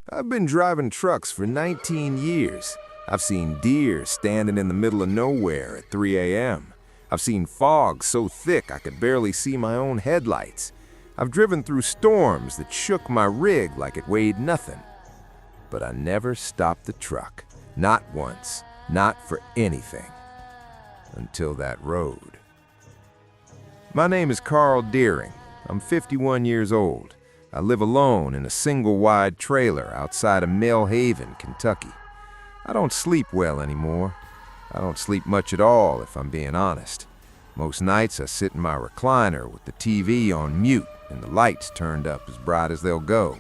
I've been driving trucks for 19 years. I've seen deer standing in the middle of nowhere at 3 a.m. I've seen fog so thick I could barely see my own headlights. I've driven through storms that shook my rig like it weighed nothing. But I never stopped the truck. Not once. Not for anything. Until that road. My name is Carl Deering. I'm 51 years old. I live alone in a single-wide trailer outside of Mill Haven, Kentucky. I don't sleep well anymore. I don't sleep much at all, if I'm being honest. Most nights I sit in my recliner with the TV on mute and the lights turned up as bright as they'll go.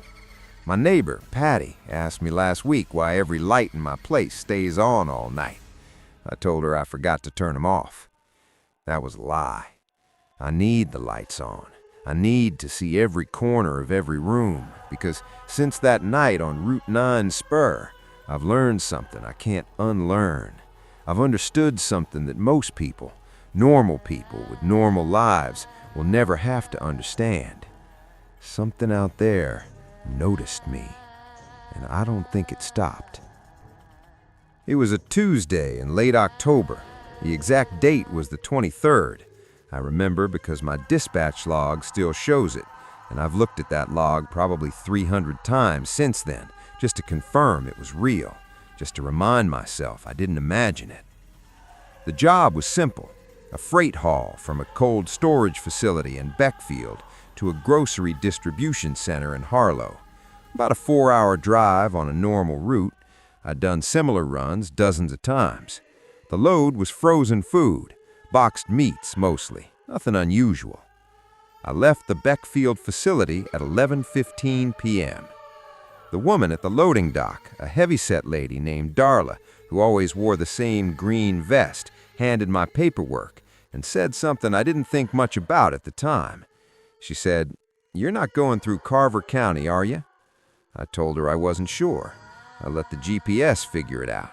My neighbor, Patty, asked me last week why every light in my place stays on all night. I told her I forgot to turn them off. That was a lie. I need the lights on. I need to see every corner of every room, because since that night on Route 9 Spur, I've learned something I can't unlearn. I've understood something that most people, normal people with normal lives, will never have to understand. Something out there noticed me, and I don't think it stopped. It was a Tuesday in late October. The exact date was the 23rd. I remember because my dispatch log still shows it, and I've looked at that log probably 300 times since then, just to confirm it was real, just to remind myself I didn't imagine it. The job was simple, a freight haul from a cold storage facility in Beckfield to a grocery distribution center in Harlow. About a 4-hour drive on a normal route. I'd done similar runs dozens of times. The load was frozen food. Boxed meats, mostly. Nothing unusual. I left the Beckfield facility at 11:15 p.m. The woman at the loading dock, a heavyset lady named Darla, who always wore the same green vest, handed my paperwork and said something I didn't think much about at the time. She said, "You're not going through Carver County, are you?" I told her I wasn't sure. I let the GPS figure it out.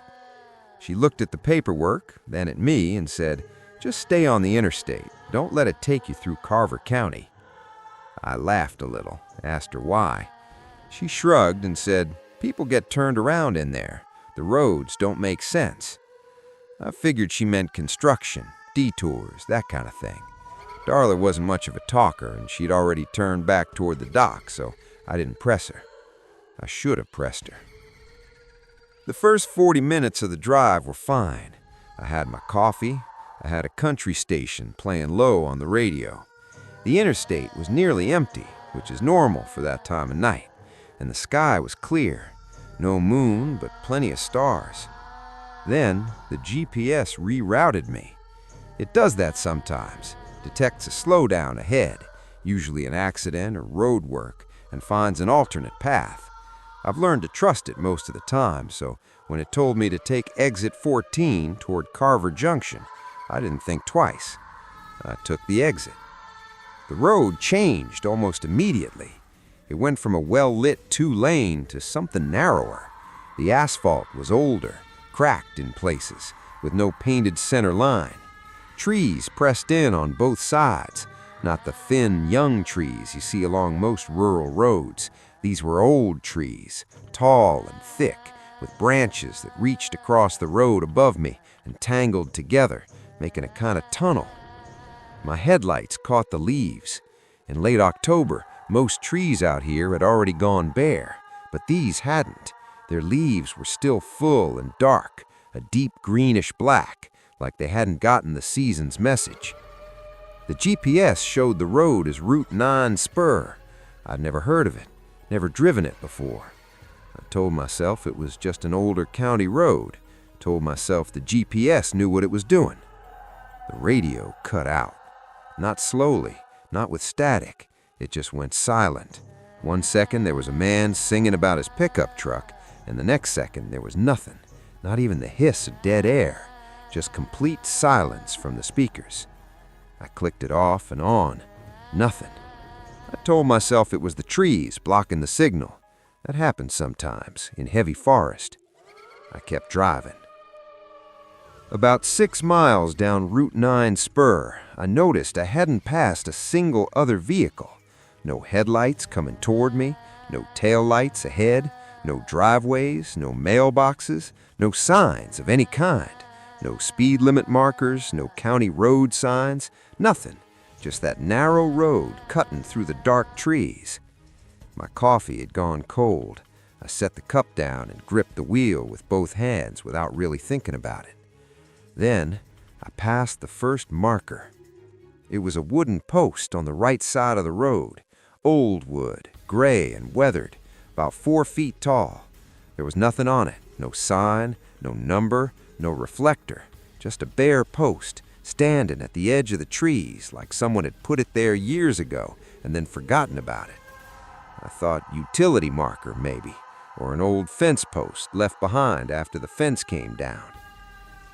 She looked at the paperwork, then at me, and said, "Just stay on the interstate. Don't let it take you through Carver County." I laughed a little, asked her why. She shrugged and said, "People get turned around in there. The roads don't make sense." I figured she meant construction, detours, that kind of thing. Darla wasn't much of a talker, and she'd already turned back toward the dock, so I didn't press her. I should have pressed her. The first 40 minutes of the drive were fine. I had my coffee. I had a country station playing low on the radio. The interstate was nearly empty, which is normal for that time of night, and the sky was clear. No moon, but plenty of stars. Then the GPS rerouted me. It does that sometimes, detects a slowdown ahead, usually an accident or road work, and finds an alternate path. I've learned to trust it most of the time, so when it told me to take exit 14 toward Carver Junction, I didn't think twice. I took the exit. The road changed almost immediately. It went from a well-lit 2-lane to something narrower. The asphalt was older, cracked in places, with no painted center line. Trees pressed in on both sides, not the thin, young trees you see along most rural roads. These were old trees, tall and thick, with branches that reached across the road above me and tangled together, making a kind of tunnel. My headlights caught the leaves. In late October, most trees out here had already gone bare, but these hadn't. Their leaves were still full and dark, a deep greenish black, like they hadn't gotten the season's message. The GPS showed the road as Route 9 Spur. I'd never heard of it, never driven it before. I told myself it was just an older county road, told myself the GPS knew what it was doing. The radio cut out. Not slowly, not with static. It just went silent. One second there was a man singing about his pickup truck, and the next second there was nothing, not even the hiss of dead air, just complete silence from the speakers. I clicked it off and on. Nothing. I told myself it was the trees blocking the signal. That happens sometimes in heavy forest. I kept driving. About 6 miles down Route 9 Spur, I noticed I hadn't passed a single other vehicle. No headlights coming toward me, no taillights ahead, No driveways, no mailboxes, no signs of any kind. No speed limit markers, no county road signs, nothing. Just that narrow road cutting through the dark trees. My coffee had gone cold. I set the cup down and gripped the wheel with both hands without really thinking about it. Then I passed the first marker. It was a wooden post on the right side of the road, old wood, gray and weathered, about 4 feet tall. There was nothing on it, no sign, no number, no reflector, just a bare post standing at the edge of the trees like someone had put it there years ago and then forgotten about it. I thought utility marker maybe, or an old fence post left behind after the fence came down.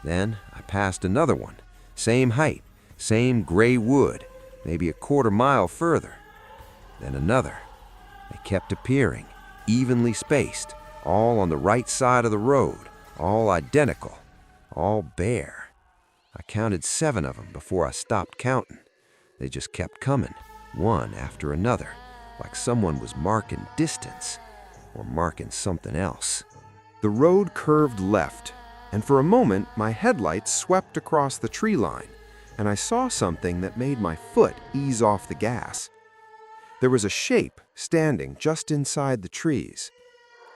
Then I passed another one, same height, same gray wood, maybe a quarter mile further. Then another. They kept appearing, evenly spaced, all on the right side of the road, all identical, all bare. I counted 7 of them before I stopped counting. They just kept coming, one after another, like someone was marking distance or marking something else. The road curved left, and for a moment my headlights swept across the tree line, and I saw something that made my foot ease off the gas. There was a shape standing just inside the trees.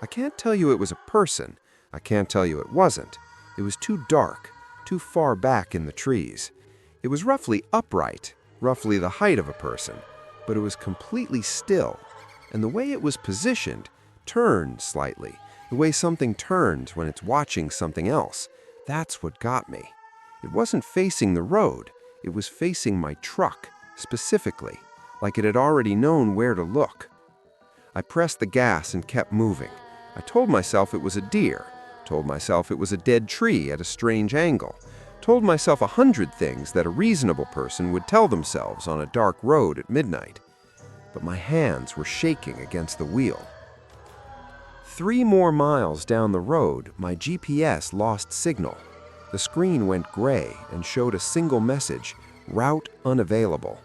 I can't tell you it was a person. I can't tell you it wasn't. It was too dark, too far back in the trees. It was roughly upright, roughly the height of a person, but it was completely still, and the way it was positioned turned slightly, the way something turns when it's watching something else. That's what got me. It wasn't facing the road. It was facing my truck, specifically, like it had already known where to look. I pressed the gas and kept moving. I told myself it was a deer, told myself it was a dead tree at a strange angle, told myself 100 things that a reasonable person would tell themselves on a dark road at midnight. But my hands were shaking against the wheel. 3 more miles down the road, my GPS lost signal. The screen went gray and showed a single message, route unavailable.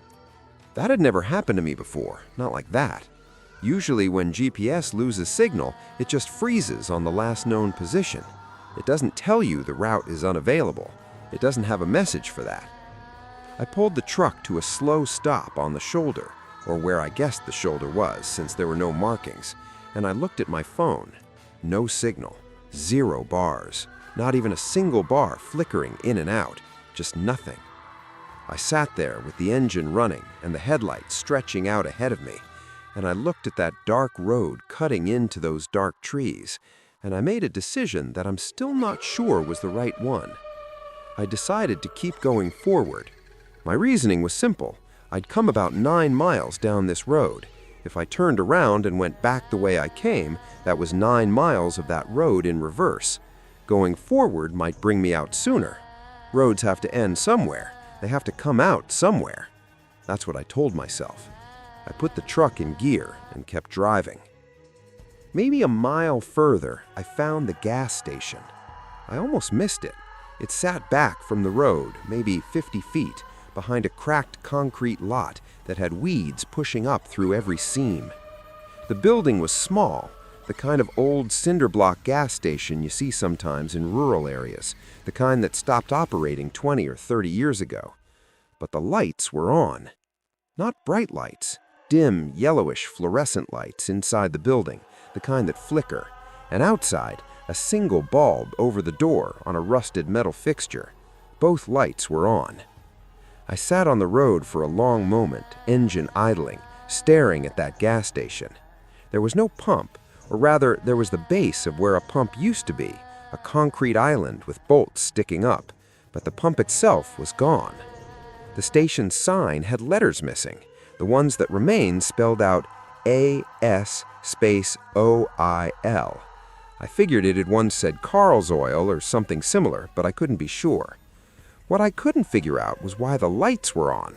That had never happened to me before, not like that. Usually when GPS loses signal, it just freezes on the last known position. It doesn't tell you the route is unavailable. It doesn't have a message for that. I pulled the truck to a slow stop on the shoulder, or where I guessed the shoulder was since there were no markings, and I looked at my phone. No signal, 0 bars, not even a single bar flickering in and out, just nothing. I sat there with the engine running and the headlights stretching out ahead of me, and I looked at that dark road cutting into those dark trees, and I made a decision that I'm still not sure was the right one. I decided to keep going forward. My reasoning was simple. I'd come about 9 miles down this road. If I turned around and went back the way I came, that was 9 miles of that road in reverse. Going forward might bring me out sooner. Roads have to end somewhere. They have to come out somewhere. That's what I told myself. I put the truck in gear and kept driving. Maybe a mile further, I found the gas station. I almost missed it. It sat back from the road, maybe 50 feet, behind a cracked concrete lot that had weeds pushing up through every seam. The building was small, the kind of old cinder block gas station you see sometimes in rural areas, the kind that stopped operating 20 or 30 years ago. But the lights were on. Not bright lights, dim, yellowish fluorescent lights inside the building, the kind that flicker, and outside, a single bulb over the door on a rusted metal fixture. Both lights were on. I sat on the road for a long moment, engine idling, staring at that gas station. There was no pump, or rather, there was the base of where a pump used to be, a concrete island with bolts sticking up, but the pump itself was gone. The station's sign had letters missing. The ones that remained spelled out A-S space O-I-L. I figured it had once said Carl's Oil or something similar, but I couldn't be sure. What I couldn't figure out was why the lights were on.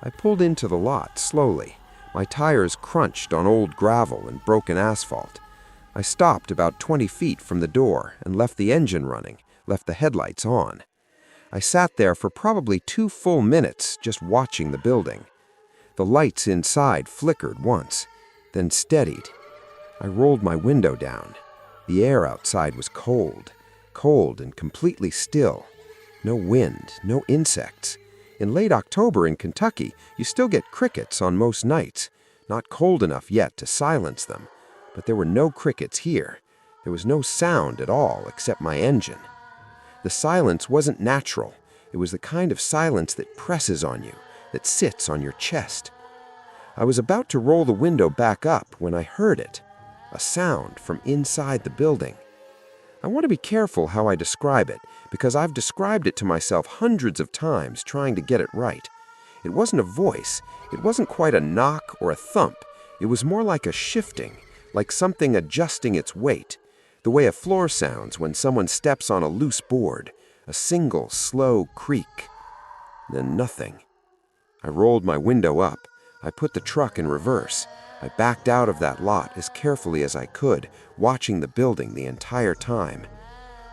I pulled into the lot slowly. My tires crunched on old gravel and broken asphalt. I stopped about 20 feet from the door and left the engine running, left the headlights on. I sat there for probably 2 full minutes just watching the building. The lights inside flickered once, then steadied. I rolled my window down. The air outside was cold, cold and completely still. No wind, no insects. In late October in Kentucky, you still get crickets on most nights. Not cold enough yet to silence them, but there were no crickets here. There was no sound at all except my engine. The silence wasn't natural. It was the kind of silence that presses on you, that sits on your chest. I was about to roll the window back up when I heard it, a sound from inside the building. I want to be careful how I describe it, because I've described it to myself hundreds of times trying to get it right. It wasn't a voice. It wasn't quite a knock or a thump. It was more like a shifting, like something adjusting its weight, the way a floor sounds when someone steps on a loose board, a single, slow creak. Then nothing. I rolled my window up. I put the truck in reverse. I backed out of that lot as carefully as I could, watching the building the entire time.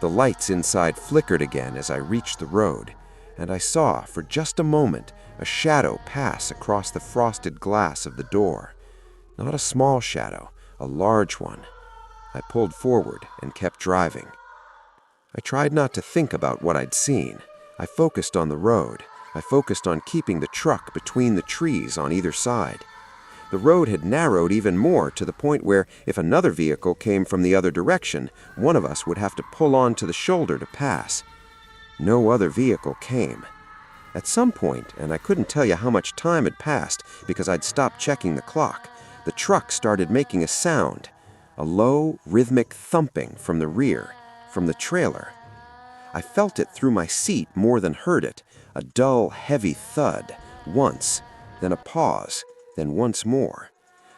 The lights inside flickered again as I reached the road, and I saw, for just a moment, a shadow pass across the frosted glass of the door. Not a small shadow, a large one. I pulled forward and kept driving. I tried not to think about what I'd seen. I focused on the road. I focused on keeping the truck between the trees on either side. The road had narrowed even more to the point where, if another vehicle came from the other direction, one of us would have to pull on to the shoulder to pass. No other vehicle came. At some point, and I couldn't tell you how much time had passed because I'd stopped checking the clock, the truck started making a sound, a low, rhythmic thumping from the rear, from the trailer. I felt it through my seat more than heard it, a dull, heavy thud, once, then a pause, then once more.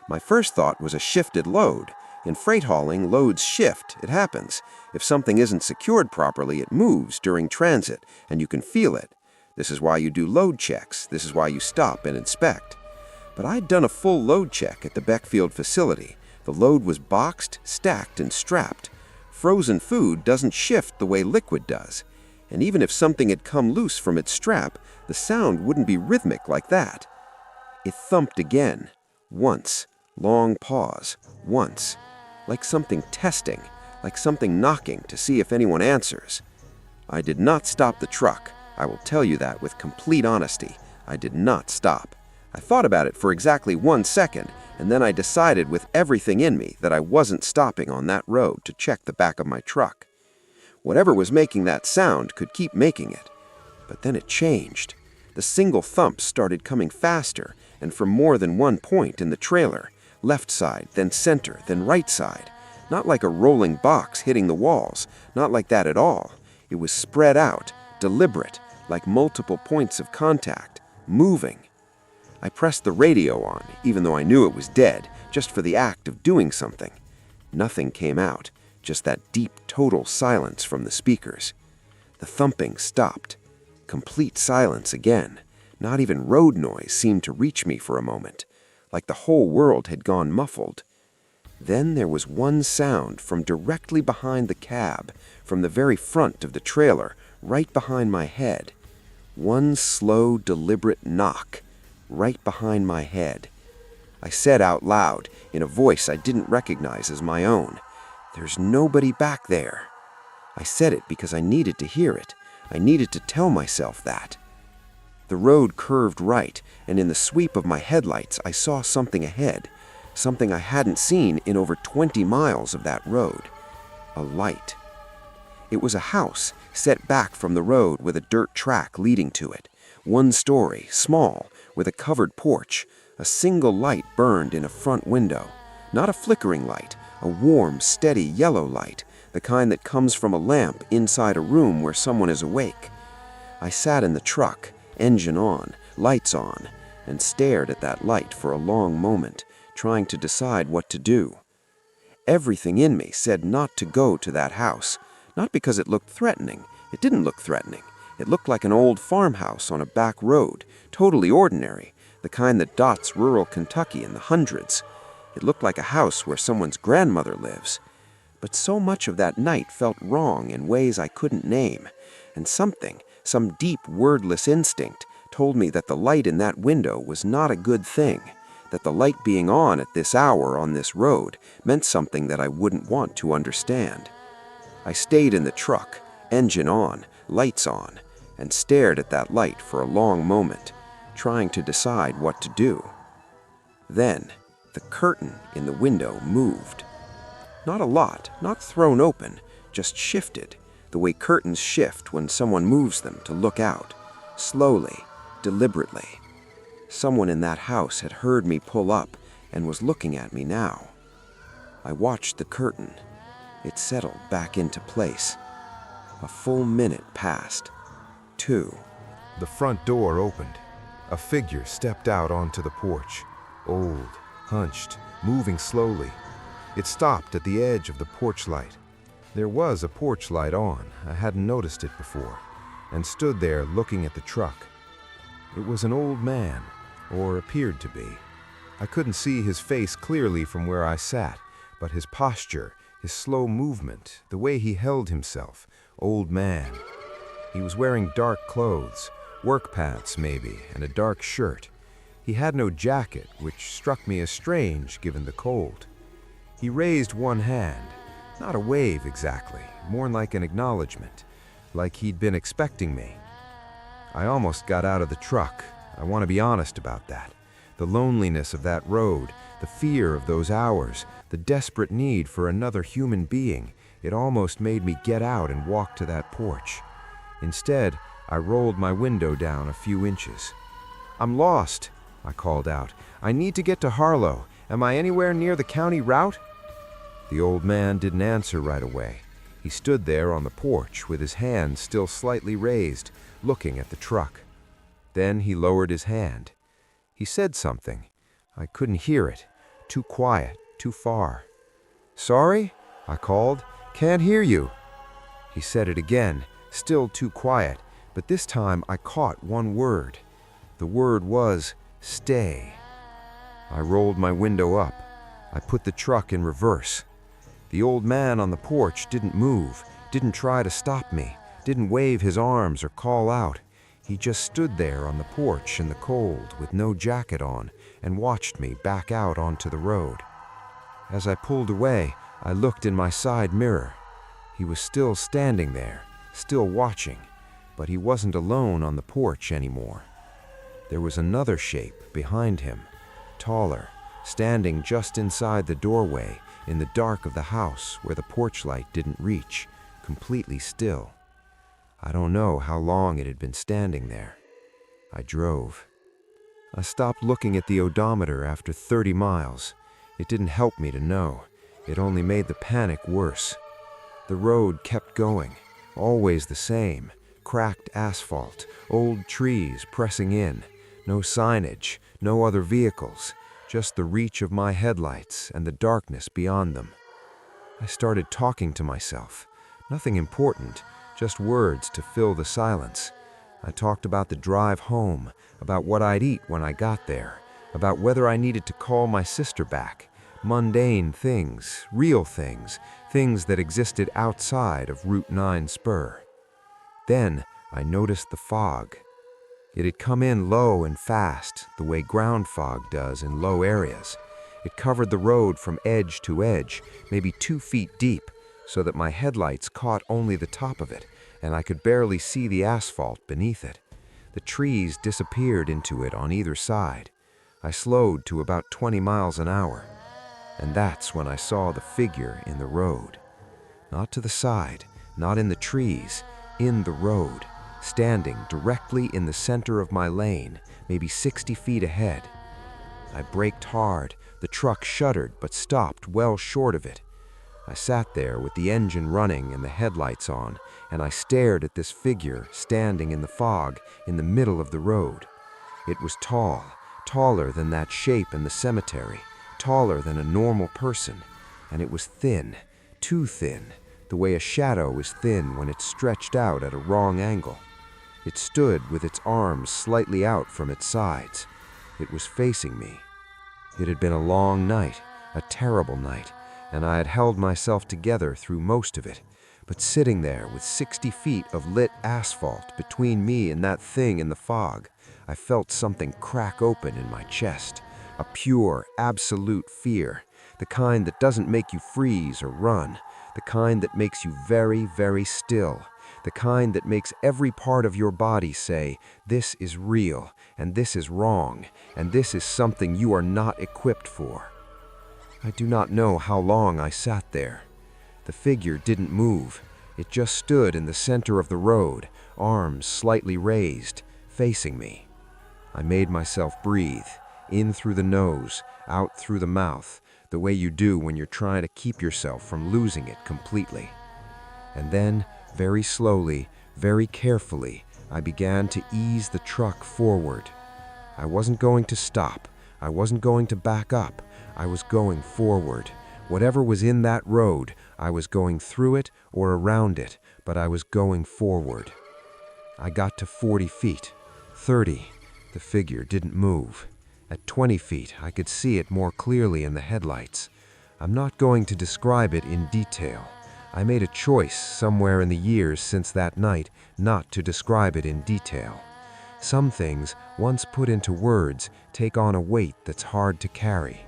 My first thought was a shifted load. In freight hauling, loads shift. It happens. If something isn't secured properly, it moves during transit, and you can feel it. This is why you do load checks. This is why you stop and inspect. But I'd done a full load check at the Beckfield facility. The load was boxed, stacked, and strapped. Frozen food doesn't shift the way liquid does. And even if something had come loose from its strap, the sound wouldn't be rhythmic like that. It thumped again. Once. Long pause. Once. Like something testing, like something knocking to see if anyone answers. I did not stop the truck. I will tell you that with complete honesty. I did not stop. I thought about it for exactly 1 second, and then I decided with everything in me that I wasn't stopping on that road to check the back of my truck. Whatever was making that sound could keep making it. But then it changed. The single thumps started coming faster, and from more than one point in the trailer, left side, then center, then right side. Not like a rolling box hitting the walls, not like that at all. It was spread out, deliberate, like multiple points of contact, moving. I pressed the radio on, even though I knew it was dead, just for the act of doing something. Nothing came out, just that deep, total silence from the speakers. The thumping stopped. Complete silence again. Not even road noise seemed to reach me for a moment, like the whole world had gone muffled. Then there was one sound from directly behind the cab, from the very front of the trailer, right behind my head. One slow, deliberate knock, right behind my head. I said out loud, in a voice I didn't recognize as my own, "There's nobody back there." I said it because I needed to hear it. I needed to tell myself that. The road curved right, and in the sweep of my headlights, I saw something ahead, something I hadn't seen in over 20 miles of that road. A light. It was a house set back from the road with a dirt track leading to it. 1 story, small, with a covered porch. A single light burned in a front window. Not a flickering light, a warm, steady yellow light, the kind that comes from a lamp inside a room where someone is awake. I sat in the truck, engine on, lights on, and stared at that light for a long moment, trying to decide what to do. Everything in me said not to go to that house, not because it looked threatening. It didn't look threatening. It looked like an old farmhouse on a back road, totally ordinary, the kind that dots rural Kentucky in the hundreds. It looked like a house where someone's grandmother lives. But so much of that night felt wrong in ways I couldn't name, and some deep wordless instinct, told me that the light in that window was not a good thing, that the light being on at this hour on this road meant something that I wouldn't want to understand. I stayed in the truck, engine on, lights on, and stared at that light for a long moment, trying to decide what to do. Then, the curtain in the window moved. Not a lot, not thrown open, just shifted, the way curtains shift when someone moves them to look out, slowly, deliberately. Someone in that house had heard me pull up and was looking at me now. I watched the curtain. It settled back into place. A full minute passed. 2. The front door opened. A figure stepped out onto the porch. Old, hunched, moving slowly. It stopped at the edge of the porch light. There was a porch light on, I hadn't noticed it before, and stood there looking at the truck. It was an old man, or appeared to be. I couldn't see his face clearly from where I sat, but his posture, his slow movement, the way he held himself, old man. He was wearing dark clothes, work pants maybe, and a dark shirt. He had no jacket, which struck me as strange given the cold. He raised one hand, not a wave exactly, more like an acknowledgement, like he'd been expecting me. I almost got out of the truck. I want to be honest about that. The loneliness of that road, the fear of those hours, the desperate need for another human being, it almost made me get out and walk to that porch. Instead, I rolled my window down a few inches. "I'm lost," I called out. "I need to get to Harlow. Am I anywhere near the county route?" The old man didn't answer right away. He stood there on the porch with his hand still slightly raised, looking at the truck. Then he lowered his hand. He said something. I couldn't hear it. Too quiet, too far. "Sorry?" I called. "Can't hear you." He said it again, still too quiet, but this time I caught one word. The word was, "Stay." I rolled my window up. I put the truck in reverse. The old man on the porch didn't move, didn't try to stop me, didn't wave his arms or call out. He just stood there on the porch in the cold with no jacket on and watched me back out onto the road. As I pulled away, I looked in my side mirror. He was still standing there, still watching, but he wasn't alone on the porch anymore. There was another shape behind him, taller, standing just inside the doorway in the dark of the house where the porch light didn't reach, completely still. I don't know how long it had been standing there. I drove. I stopped looking at the odometer after 30 miles. It didn't help me to know. It only made the panic worse. The road kept going, always the same, cracked asphalt, old trees pressing in, no signage, no other vehicles, just the reach of my headlights and the darkness beyond them. I started talking to myself. Nothing important, just words to fill the silence. I talked about the drive home, about what I'd eat when I got there, about whether I needed to call my sister back. Mundane things, real things, things that existed outside of Route 9 spur. Then I noticed the fog. It had come in low and fast, the way ground fog does in low areas. It covered the road from edge to edge, maybe 2 feet deep, so that my headlights caught only the top of it, and I could barely see the asphalt beneath it. The trees disappeared into it on either side. I slowed to about 20 miles an hour, and that's when I saw the figure in the road. Not to the side, not in the trees, in the road, standing directly in the center of my lane, maybe 60 feet ahead. I braked hard. The truck shuddered but stopped well short of it. I sat there with the engine running and the headlights on, and I stared at this figure standing in the fog in the middle of the road. It was tall, taller than that shape in the cemetery, taller than a normal person, and it was thin, too thin, the way a shadow is thin when it's stretched out at a wrong angle. It stood with its arms slightly out from its sides. It was facing me. It had been a long night, a terrible night, and I had held myself together through most of it. But sitting there with 60 feet of lit asphalt between me and that thing in the fog, I felt something crack open in my chest, A pure, absolute fear. The kind that doesn't make you freeze or run. The kind that makes you very, very still. The kind that makes every part of your body say, this is real, and this is wrong, and this is something you are not equipped for. I do not know how long I sat there. The figure didn't move. It just stood in the center of the road, arms slightly raised, facing me. I made myself breathe, in through the nose, out through the mouth, the way you do when you're trying to keep yourself from losing it completely. And then, very slowly, very carefully, I began to ease the truck forward. I wasn't going to stop. I wasn't going to back up. I was going forward. Whatever was in that road, I was going through it or around it, but I was going forward. I got to 40 feet, 30. The figure didn't move. At 20 feet, I could see it more clearly in the headlights. I'm not going to describe it in detail. I made a choice somewhere in the years since that night not to describe it in detail. Some things, once put into words, take on a weight that's hard to carry.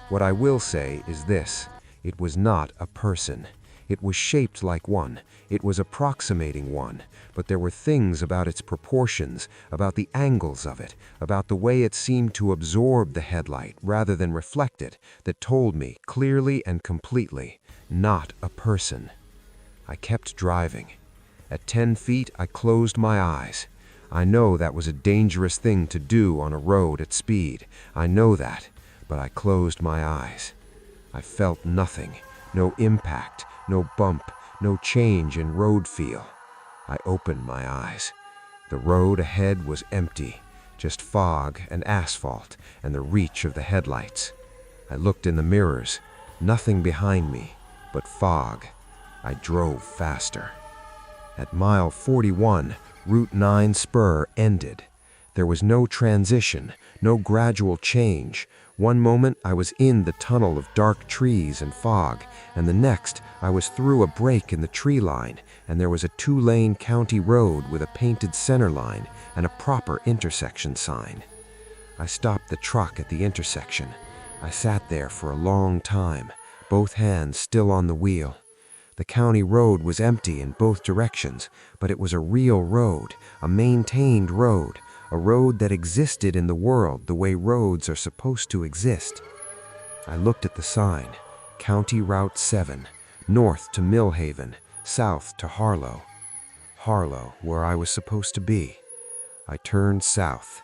What I will say is this: it was not a person. It was shaped like one. It was approximating one. But there were things about its proportions, about the angles of it, about the way it seemed to absorb the headlight rather than reflect it, that told me clearly and completely, not a person. I kept driving. At 10 feet, I closed my eyes. I know that was a dangerous thing to do on a road at speed. I know that, but I closed my eyes. I felt nothing, no impact, no bump, no change in road feel. I opened my eyes. The road ahead was empty, just fog and asphalt and the reach of the headlights. I looked in the mirrors, nothing behind me, but fog. I drove faster. At mile 41, Route 9 spur ended. There was no transition, no gradual change. One moment I was in the tunnel of dark trees and fog, and the next I was through a break in the tree line, and there was a 2-lane county road with a painted center line and a proper intersection sign. I stopped the truck at the intersection. I sat there for a long time, both hands still on the wheel. The county road was empty in both directions, but it was a real road, a maintained road, a road that existed in the world the way roads are supposed to exist. I looked at the sign, County Route 7, north to Millhaven, south to Harlow. Harlow, where I was supposed to be. I turned south.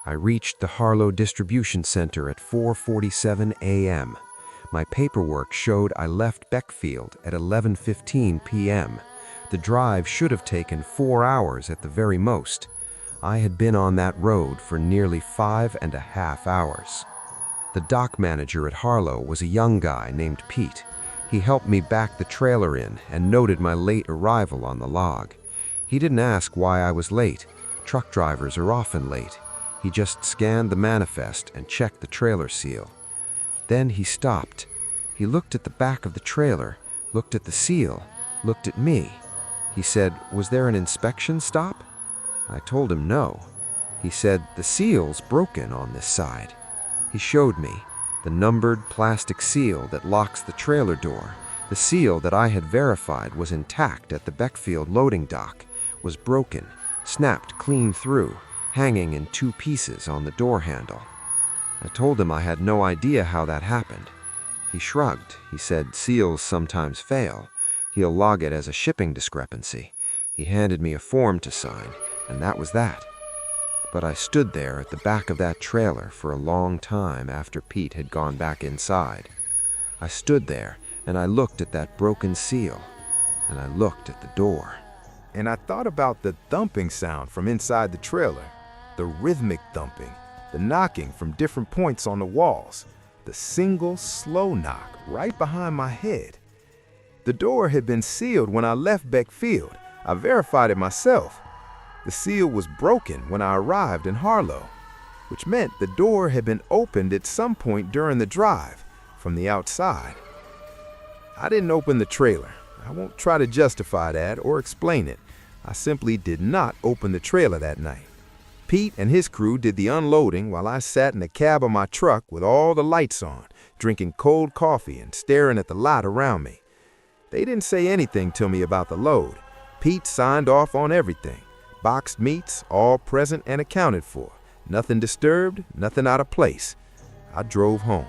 I reached the Harlow Distribution Center at 4:47 a.m. My paperwork showed I left Beckfield at 11:15 p.m. The drive should have taken 4 hours at the very most. I had been on that road for nearly 5.5 hours. The dock manager at Harlow was a young guy named Pete. He helped me back the trailer in and noted my late arrival on the log. He didn't ask why I was late. Truck drivers are often late. He just scanned the manifest and checked the trailer seal. Then he stopped. He looked at the back of the trailer, looked at the seal, looked at me. He said, "Was there an inspection stop?" I told him no. He said, "The seal's broken on this side." He showed me the numbered plastic seal that locks the trailer door. The seal that I had verified was intact at the Beckfield loading dock, was broken, snapped clean through, hanging in 2 pieces on the door handle. I told him I had no idea how that happened. He shrugged. He said seals sometimes fail. He'll log it as a shipping discrepancy. He handed me a form to sign, and that was that. But I stood there at the back of that trailer for a long time after Pete had gone back inside. I stood there, and I looked at that broken seal, and I looked at the door. And I thought about the thumping sound from inside the trailer, the rhythmic thumping, the knocking from different points on the walls, the single slow knock right behind my head. The door had been sealed when I left Beckfield. I verified it myself. The seal was broken when I arrived in Harlow, which meant the door had been opened at some point during the drive from the outside. I didn't open the trailer. I won't try to justify that or explain it. I simply did not open the trailer that night. Pete and his crew did the unloading while I sat in the cab of my truck with all the lights on, drinking cold coffee and staring at the lot around me. They didn't say anything to me about the load. Pete signed off on everything. Boxed meats, all present and accounted for. Nothing disturbed, nothing out of place. I drove home.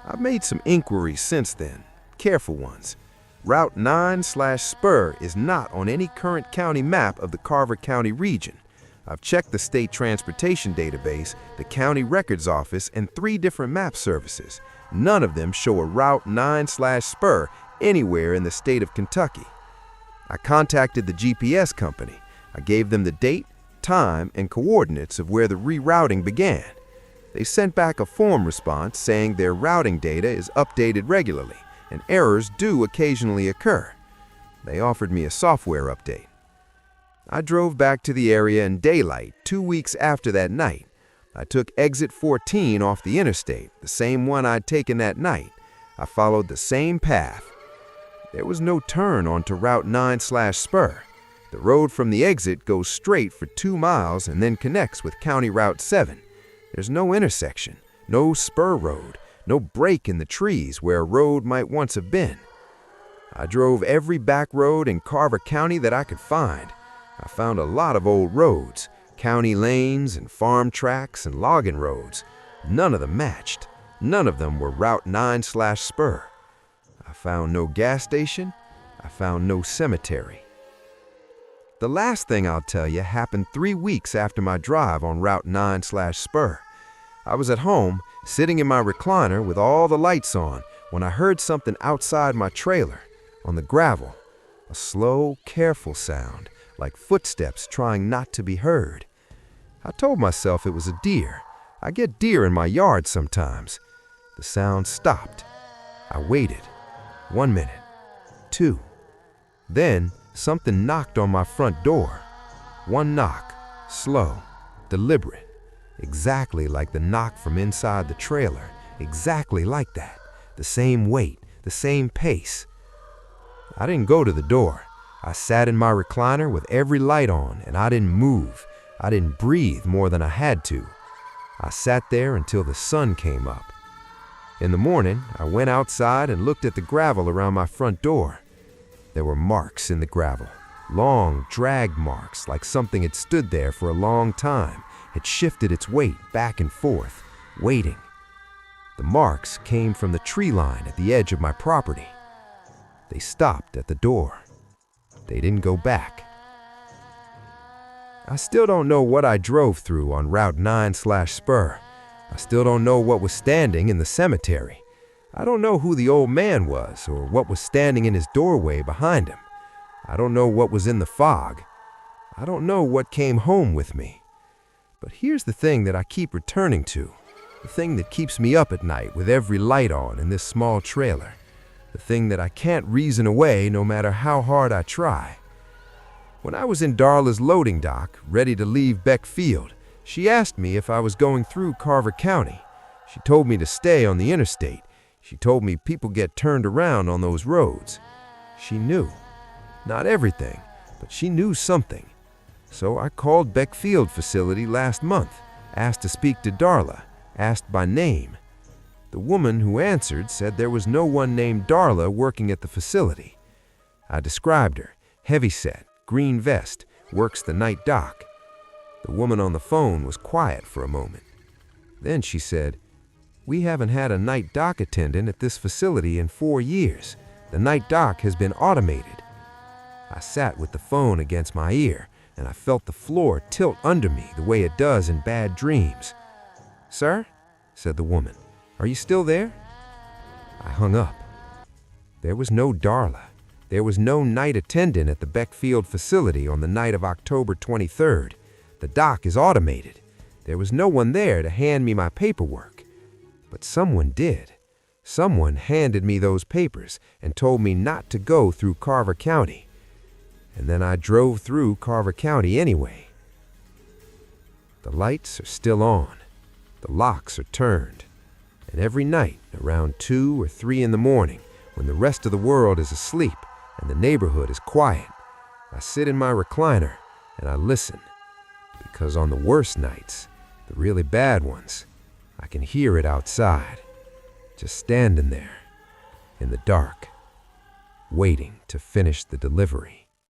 I've made some inquiries since then, careful ones. Route 9/Spur is not on any current county map of the Carver County region. I've checked the State Transportation Database, the County Records Office, and 3 different map services. None of them show a Route 9/Spur anywhere in the state of Kentucky. I contacted the GPS company. I gave them the date, time, and coordinates of where the rerouting began. They sent back a form response saying their routing data is updated regularly and errors do occasionally occur. They offered me a software update. I drove back to the area in daylight 2 weeks after that night. I took exit 14 off the interstate, the same one I'd taken that night. I followed the same path. There was no turn onto Route 9/Spur. The road from the exit goes straight for 2 miles and then connects with County Route 7. There's no intersection, no spur road, no break in the trees where a road might once have been. I drove every back road in Carver County that I could find. I found a lot of old roads, county lanes and farm tracks and logging roads. None of them matched. None of them were Route 9/Spur. I found no gas station. I found no cemetery. The last thing I'll tell you happened 3 weeks after my drive on Route 9/Spur. I was at home, sitting in my recliner with all the lights on, when I heard something outside my trailer, on the gravel. A slow, careful sound, like footsteps trying not to be heard. I told myself it was a deer. I get deer in my yard sometimes. The sound stopped. I waited. 1 minute, 2. Then something knocked on my front door. One knock, slow, deliberate, exactly like the knock from inside the trailer, exactly like that, the same weight, the same pace. I didn't go to the door. I sat in my recliner with every light on, and I didn't move. I didn't breathe more than I had to. I sat there until the sun came up. In the morning, I went outside and looked at the gravel around my front door. There were marks in the gravel, long drag marks like something had stood there for a long time, had shifted its weight back and forth, waiting. The marks came from the tree line at the edge of my property. They stopped at the door. They didn't go back. I still don't know what I drove through on Route 9/Spur. I still don't know what was standing in the cemetery. I don't know who the old man was or what was standing in his doorway behind him. I don't know what was in the fog. I don't know what came home with me. But here's the thing that I keep returning to, the thing that keeps me up at night with every light on in this small trailer, the thing that I can't reason away no matter how hard I try. When I was in Darla's loading dock, ready to leave Beck Field, she asked me if I was going through Carver County. She told me to stay on the interstate. She told me people get turned around on those roads. She knew. Not everything, but she knew something. So I called Beck Field facility last month, asked to speak to Darla, asked by name. The woman who answered said there was no one named Darla working at the facility. I described her, heavyset, green vest, works the night dock. The woman on the phone was quiet for a moment. Then she said, "We haven't had a night dock attendant at this facility in 4 years. The night dock has been automated." I sat with the phone against my ear, and I felt the floor tilt under me the way it does in bad dreams. "Sir?" said the woman. "Are you still there?" I hung up. There was no Darla. There was no night attendant at the Beck Field facility on the night of October 23rd. The dock is automated. There was no one there to hand me my paperwork. But someone did. Someone handed me those papers and told me not to go through Carver County. And then I drove through Carver County anyway. The lights are still on. The locks are turned. And every night, around 2 or 3 in the morning, when the rest of the world is asleep and the neighborhood is quiet, I sit in my recliner and I listen. Because on the worst nights, the really bad ones, I can hear it outside, just standing there in the dark, waiting to finish the delivery.